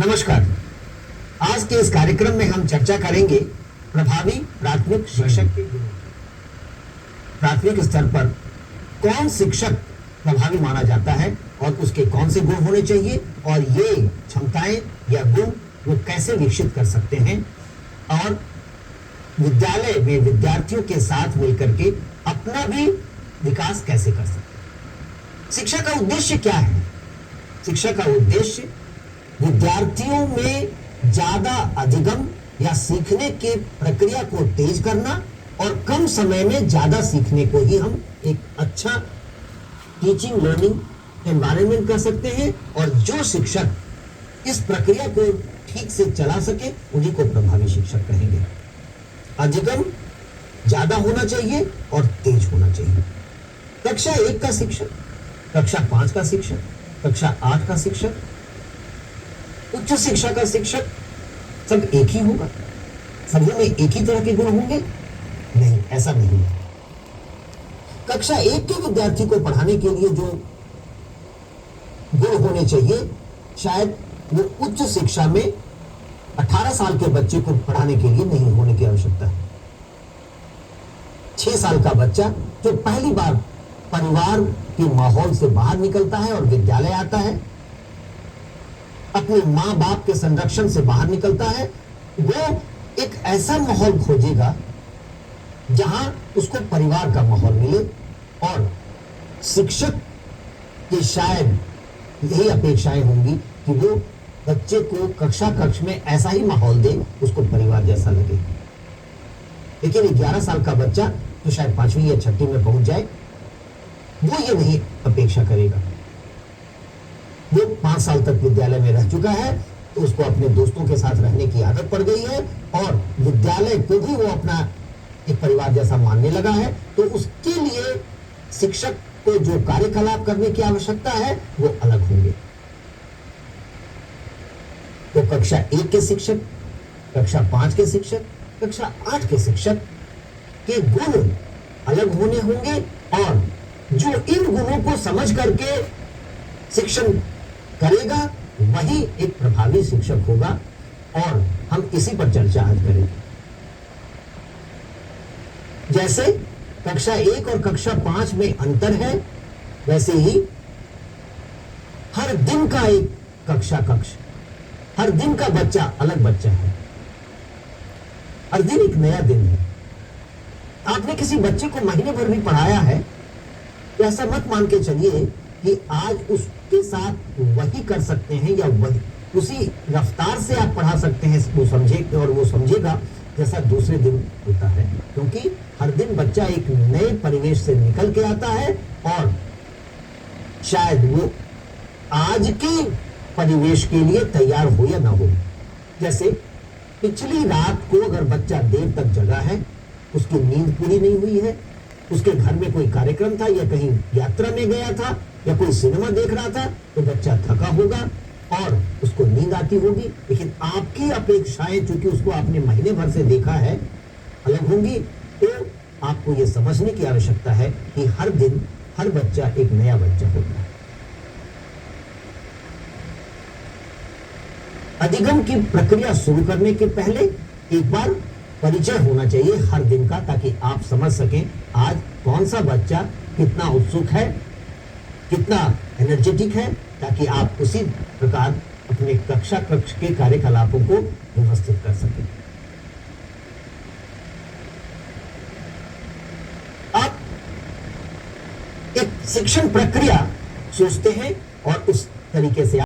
नमस्कार। आज के इस कार्यक्रम में हम चर्चा करेंगे प्रभावी प्राथमिक शिक्षक के गुणों। प्राथमिक स्तर पर कौन शिक्षक प्रभावी माना जाता है और उसके कौन से गुण होने चाहिए और ये क्षमताएं या गुण वो कैसे विकसित कर सकते हैं और विद्यालय में विद्यार्थियों के साथ मिलकर के अपना भी विकास कैसे कर सकते हैं। शिक्षा का उद्देश्य क्या है? शिक्षा का उद्देश्य विद्यार्थियों में ज्यादा अधिगम या सीखने के प्रक्रिया को तेज करना और कम समय में ज्यादा सीखने को ही हम एक अच्छा टीचिंग लर्निंग एनवायरनमेंट कर सकते हैं। और जो शिक्षक इस प्रक्रिया को ठीक से चला सके उन्हीं को प्रभावी शिक्षक कहेंगे। अधिगम ज्यादा होना चाहिए और तेज होना चाहिए। कक्षा 1 का शिक्षक, कक्षा 5 का शिक्षक, कक्षा 8 का शिक्षक, उच्च शिक्षा का शिक्षक सब एक ही होगा? सभी में एक ही तरह के गुण होंगे? नहीं, ऐसा नहीं है। कक्षा 1 के विद्यार्थी को पढ़ाने के लिए जो गुण होने चाहिए शायद वो उच्च शिक्षा में 18 साल के बच्चे को पढ़ाने के लिए नहीं होने की आवश्यकता है। 6 साल का बच्चा जो पहली बार परिवार के माहौल से बाहर निकलता है और विद्यालय आता है, अपने मां बाप के संरक्षण से बाहर निकलता है, वो एक ऐसा माहौल खोजेगा जहां उसको परिवार का माहौल मिले। और शिक्षक की शायद यही अपेक्षाएं होंगी कि वो बच्चे को कक्ष में ऐसा ही माहौल दे उसको परिवार जैसा लगे। लेकिन 11 साल का बच्चा तो शायद 5वीं या 6वीं में पहुंच जाए, वो ये नहीं अपेक्षा करेगा। वो 5 साल तक विद्यालय में रह चुका है तो उसको अपने दोस्तों के साथ रहने की आदत पड़ गई है और विद्यालय को भी वो अपना एक परिवार जैसा मानने लगा है। तो उसके लिए शिक्षक को जो कार्यकलाप करने की आवश्यकता है वो अलग होंगे। तो कक्षा 1 के शिक्षक, कक्षा 5 के शिक्षक, कक्षा 8 के शिक्षक के गुण अलग होने होंगे और जो इन गुणों को समझ करके शिक्षण करेगा वही एक प्रभावी शिक्षक होगा। और हम इसी पर चर्चा आज करेंगे। जैसे कक्षा 1 और कक्षा 5 में अंतर है, वैसे ही हर दिन का एक कक्ष, हर दिन का बच्चा अलग बच्चा है। हर दिन एक नया दिन है। आपने किसी बच्चे को महीने भर भी पढ़ाया है तो ऐसा मत मान के चलिए कि आज उसके साथ वही कर सकते हैं या वही उसी रफ्तार से आप पढ़ा सकते हैं वो समझे और वो समझेगा जैसा दूसरे दिन होता है। क्योंकि हर दिन बच्चा एक नए परिवेश से निकल के आता है और शायद वो आज के परिवेश के लिए तैयार हो या ना हो। जैसे पिछली रात को अगर बच्चा देर तक जगा है, उसकी नींद पूरी नहीं हुई है, उसके घर में कोई कार्यक्रम था या कहीं यात्रा में गया था या कोई सिनेमा देख रहा था, तो बच्चा थका होगा और उसको नींद आती होगी। लेकिन आपकी अपेक्षाएं चूंकि उसको आपने महीने भर से देखा है अलग होंगी। तो आपको यह समझने की आवश्यकता है कि हर दिन हर बच्चा एक नया बच्चा होता है। अधिगम की प्रक्रिया शुरू करने के पहले एक बार परिचय होना चाहिए हर दिन का, ताकि आप समझ सकें आज कौन सा बच्चा कितना उत्सुक है, कितना एनर्जेटिक है, ताकि आप उसी प्रकार अपने कक्ष के कार्यकलापों को व्यवस्थित कर सकें। आप एक शिक्षण प्रक्रिया सोचते हैं और उस तरीके से